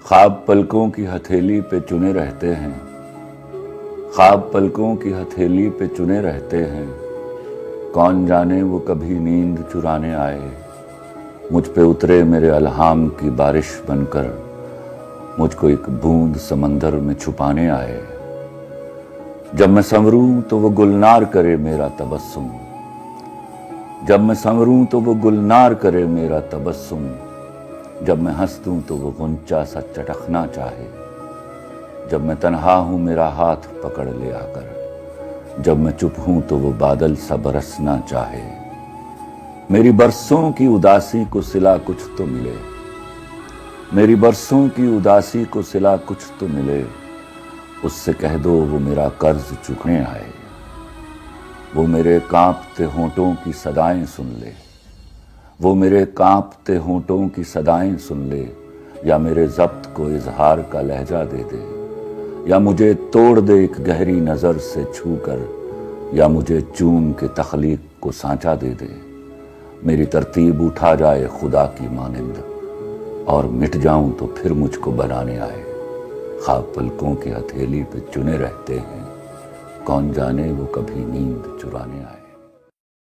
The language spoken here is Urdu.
خواب پلکوں کی ہتھیلی پہ چنے رہتے ہیں، خواب پلکوں کی ہتھیلی پہ چنے رہتے ہیں، کون جانے وہ کبھی نیند چرانے آئے، مجھ پہ اترے میرے الہام کی بارش بن کر، مجھ کو ایک بوند سمندر میں چھپانے آئے۔ جب میں سنوروں تو وہ گلنار کرے میرا تبسم، جب میں سنوروں تو وہ گلنار کرے میرا تبسم، جب میں ہنس دوں تو وہ غنچہ سا چٹکنا چاہے، جب میں تنہا ہوں میرا ہاتھ پکڑ لے آ کر، جب میں چپ ہوں تو وہ بادل سا برسنا چاہے۔ میری برسوں کی اداسی کو صلہ کچھ تو ملے، میری برسوں کی اداسی کو صلہ کچھ تو ملے، اس سے کہہ دو وہ میرا قرض چکنے آئے، وہ میرے کانپتے ہونٹوں کی صدائیں سن لے، وہ میرے کانپتے ہونٹوں کی صدائیں سن لے، یا میرے ضبط کو اظہار کا لہجہ دے دے، یا مجھے توڑ دے ایک گہری نظر سے چھو کر، یا مجھے چون کے تخلیق کو سانچہ دے دے، میری ترتیب اٹھا جائے خدا کی مانند، اور مٹ جاؤں تو پھر مجھ کو بنانے آئے۔ خواب پلکوں کی ہتھیلی پہ چنے رہتے ہیں، کون جانے وہ کبھی نیند چرانے آئے۔